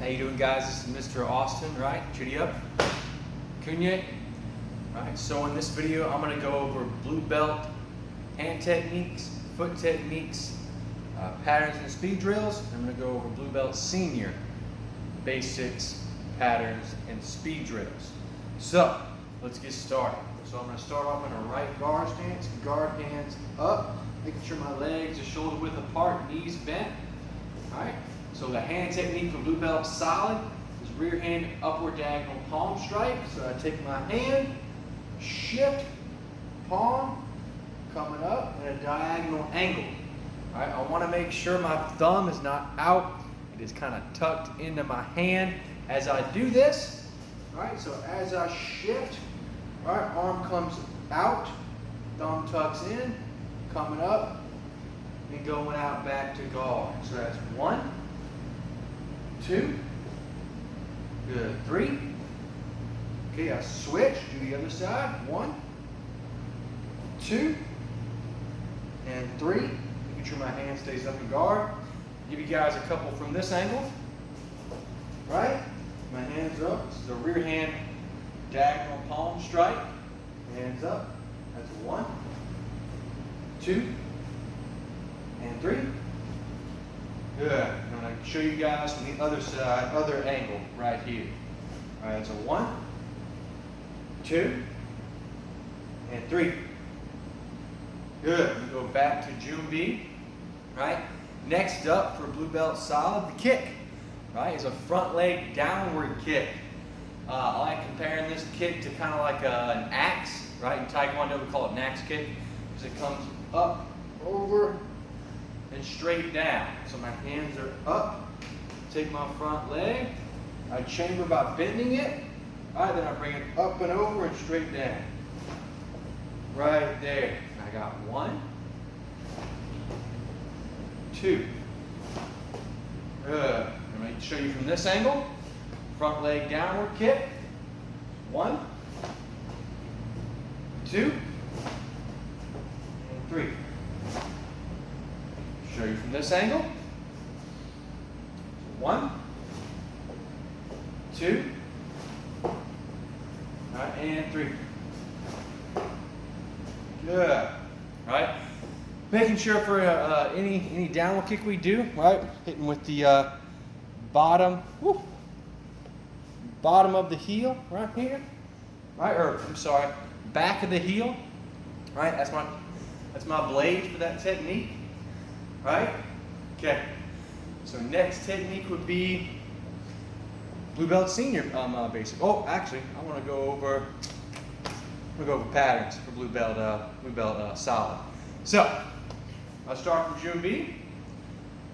How you doing, guys? This is Mr. Austin, right? Chitty up. Kunye. Alright, so in this video I'm going to go over blue belt hand techniques, foot techniques, patterns and speed drills. I'm going to go over blue belt senior basics, patterns, and speed drills. So let's get started. So I'm going to start off in a right guard stance, guard hands up, making sure my legs are shoulder width apart, knees bent. Alright, so the hand technique for blue belt solid is rear hand upward diagonal palm strike. So I take my hand, shift, palm, coming up at a diagonal angle. Alright, I want to make sure my thumb is not out. It is kind of tucked into my hand as I do this. Alright, so as I shift, alright, arm comes out, thumb tucks in, coming up, and going out back to guard. So that's 1, 2, good, 3. Okay, I switch, do the other side. 1, 2, and 3. Making sure my hand stays up in guard. Give you guys a couple from this angle. Right? My hands up. This is a rear hand diagonal palm strike. Hands up. That's 1, 2, and 3. Good. I'm going to show you guys from the other side, other angle right here. All right, that's a 1, 2, and 3. Good. We go back to June B. Right. Next up for blue belt solid, the kick. Right, is a front leg downward kick. I like comparing this kick to kind of like an axe. Right, in Taekwondo we call it an axe kick because it comes up, over, and straight down. So my hands are up. Take my front leg. I chamber by bending it. All right, then I bring it up and over and straight down. Right there. I got 1, 2. Good. I'm going to show you from this angle. Front leg downward kick. 1, 2, and 3. Show you from this angle. 1, 2, and 3. Good. Right. Making sure for any downward kick we do, right, hitting with the bottom of the heel right here, right, or I'm sorry, back of the heel, right. That's my blade for that technique, right. Okay. So next technique would be blue belt senior basic. Oh, actually, I want to go over. We'll go over patterns for blue belt solid. So I'll start from June B.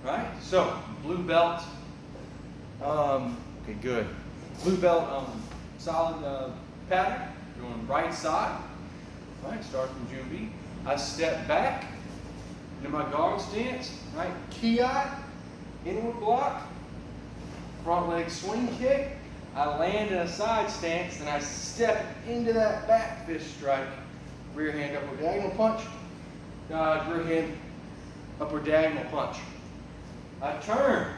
Right. So blue belt. Okay, good. Blue belt solid pattern. Going right side. Right. Start from June B. I step back into my guard stance. Right. Ki, inward block. Front leg swing kick. I land in a side stance, and I step into that back fist strike. Rear hand upward diagonal punch. Dodge, rear hand upward diagonal punch. I turn.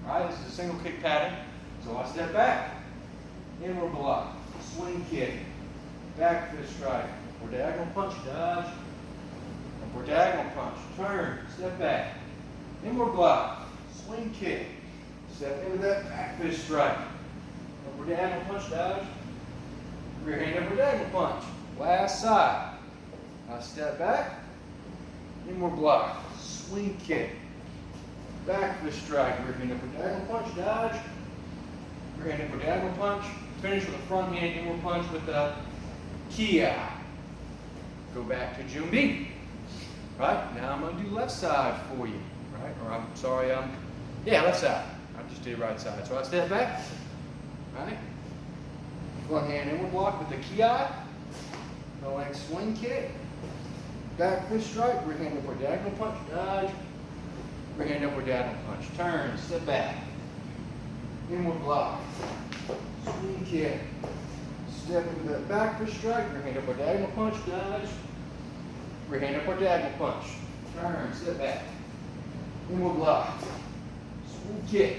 Right, this is a single kick pattern. So I step back. Inward block. Swing kick. Back fist strike. Upward diagonal punch. Dodge. Upward diagonal punch. Turn. Step back. Inward block. Swing kick. Step into that back fist strike. Upward diagonal punch, dodge. Rear hand upward diagonal punch. Last side. I step back. Inward block. Swing kick. Back fist strike. Rear hand upward diagonal punch, dodge. Rear hand upward diagonal punch. Finish with a front hand inward punch with the ki. Go back to June B. Right, now I'm going to do left side for you. Right, or I'm sorry, yeah, left side. I just did right side. So I step back. Right. Front hand inward block with the ki. No leg swing kick. Back fist strike. Rear hand upward diagonal punch. Dodge. Rear hand upward diagonal punch. Turn. Step back. Inward block. Swing kick. Step into that back fist strike. Rear hand upward diagonal punch. Dodge. Rear hand upward diagonal punch. Turn. Step back. Inward block. Swing kick.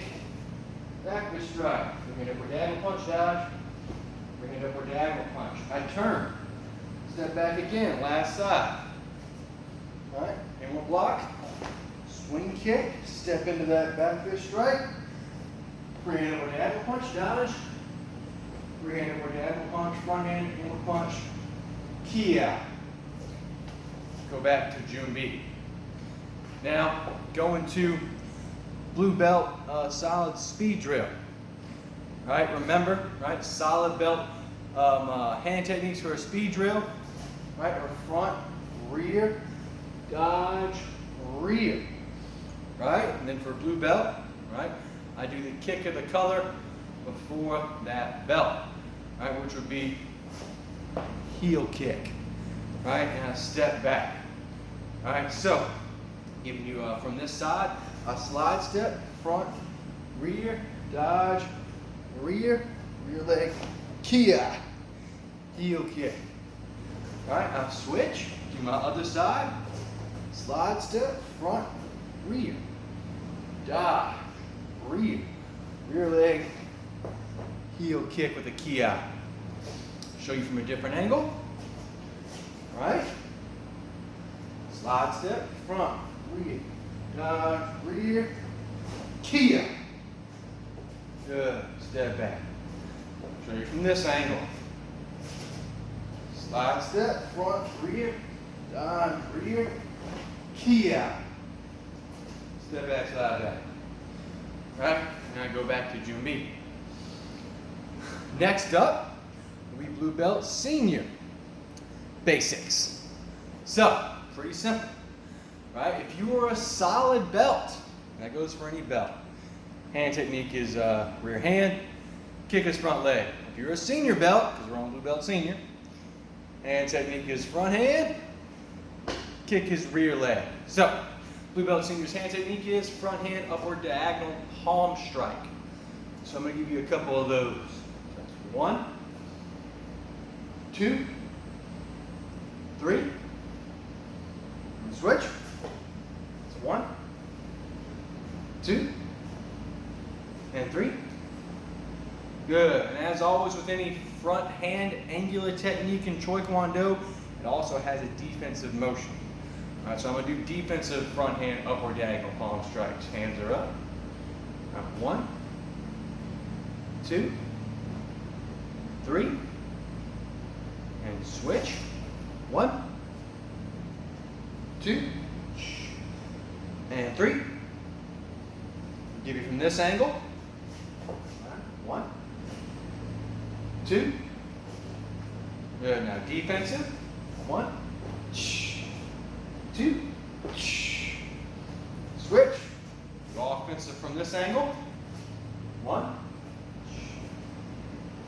back fist strike. Bring it upward diagonal punch, dodge. Bring it upward diagonal punch. I turn. Step back again, last side. All right, inward block. Swing kick. Step into that back fist strike. Bring it upward diagonal punch, dodge. Bring it upward diagonal punch, front hand, inward punch. Key out. Go back to June B. Now, go into blue belt solid speed drill. All right, remember, right, solid belt hand techniques for a speed drill. Right, or front, rear, dodge, rear. Right, and then for blue belt, right, I do the kick of the color before that belt, right, which would be heel kick, right, and a step back. All right, so giving you from this side a slide step, front, rear, dodge, rear leg, kia, heel kick. All right, now switch to my other side, slide step, front, rear, dodge, rear leg, heel kick with a kia. Show you from a different angle. All right, slide step, front, rear, dodge, rear, kia. Good, step back. Show you from this angle. Slide step, front, rear, dodge, rear, kia. Step back, slide back. Right, now I go back to June B. Next up, we blue belt senior basics. So, pretty simple, right? If you are a solid belt, that goes for any belt. Hand technique is rear hand, kick is front leg. If you're a senior belt, because we're on blue belt senior, hand technique is front hand, kick is rear leg. So, blue belt senior's hand technique is front hand upward diagonal palm strike. So I'm going to give you a couple of those. That's 1, 2, 3. And switch. It's 1, 2, and 3. Good. And as always with any front hand angular technique in Choi Kwang Do, it also has a defensive motion. All right, so I'm going to do defensive front hand upward diagonal palm strikes. Hands are up. 1, 2, 3, and switch. 1, 2, and 3. Give you from this angle. 1, 2. Good. Now defensive. 1, 2. Switch. Go offensive from this angle. 1,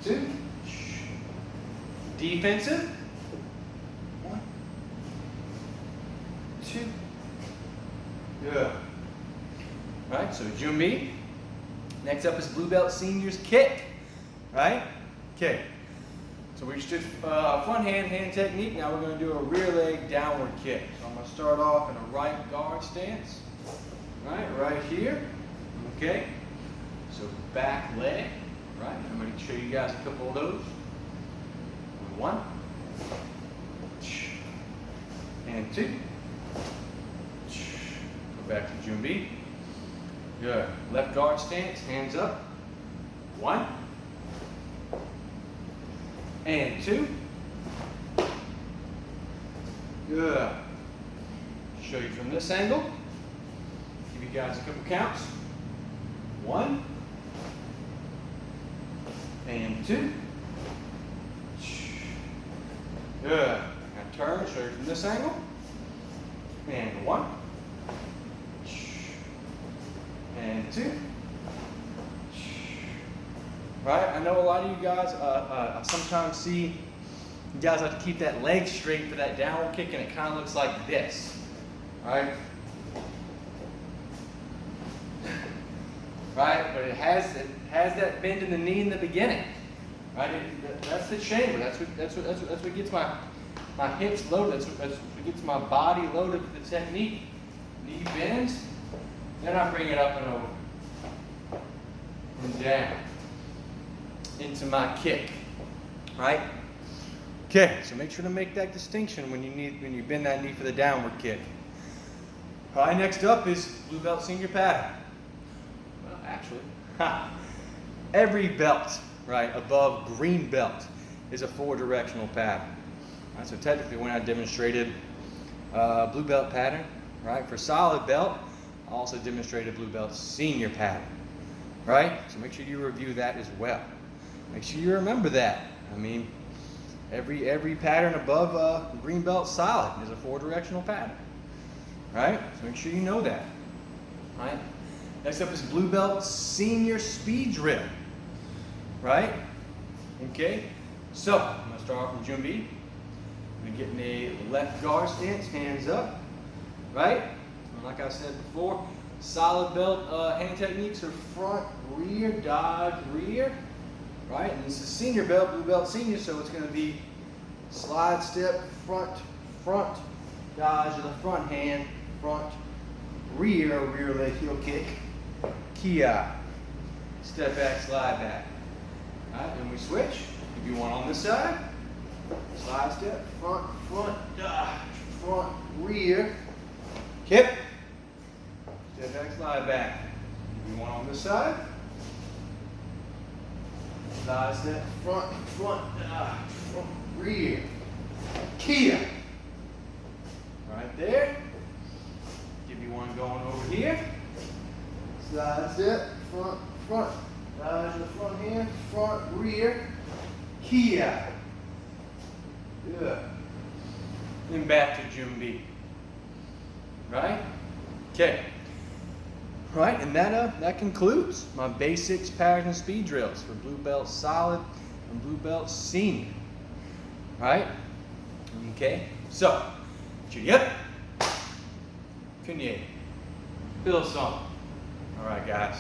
2. Defensive. 1, 2. Good. Right, so June B. Next up is blue belt seniors kick. Right? Kick. So we just did front hand technique. Now we're going to do a rear leg downward kick. So I'm going to start off in a right guard stance. Right here. Okay. So back leg. Right. I'm going to show you guys a couple of those. 1, and 2. Go back to June B. Good. Left guard stance. Hands up. 1. And 2. Good. Show you from this angle. Give you guys a couple counts. 1. And 2. Good. Now turn, show you from this angle. And 1. And 2. Right? I know a lot of you guys, I sometimes see you guys have to keep that leg straight for that downward kick, and it kind of looks like this. Right? Right? But it has that bend in the knee in the beginning. Right? That's the chamber. That's what gets my hips loaded. That's what gets my body loaded for the technique. Knee bends, then I bring it up and over. and down into my kick, right? Okay, so make sure to make that distinction when you bend that knee for the downward kick. All right, next up is blue belt senior pattern. Well, actually, every belt, right, above green belt is a 4-directional pattern. Right, so technically when I demonstrated blue belt pattern, right, for solid belt, I also demonstrated blue belt senior pattern, right? So make sure you review that as well. Make sure you remember that. I mean, every pattern above green belt solid is a 4-directional pattern, right? So make sure you know that, right? Next up is blue belt senior speed drill, right? Okay, so I'm gonna start off from Junbi. I'm getting a left guard stance, hands up, right? And like I said before, solid belt hand techniques are front, rear, dodge, rear, right? And this is senior belt, blue belt senior, so it's going to be slide step, front, front, dodge of the front hand, front, rear, rear leg heel kick, kia, step back, slide back. All right, then we switch. If you want on this side, slide step, front, front, dodge, front, rear, kip, step back, slide back. If you want on this side, slide step, front, front, dodge, front, rear, kia. Right there. Give you one going over here. Slide step, front, front, dodge the front hand, front, rear, kia. Good. Then back to Junbi. Right? Okay. Right, and that concludes my basics, patterns, and speed drills for blue belt solid and blue belt senior. Right? Okay. So, chitty up, kunye, bill song. All right, guys.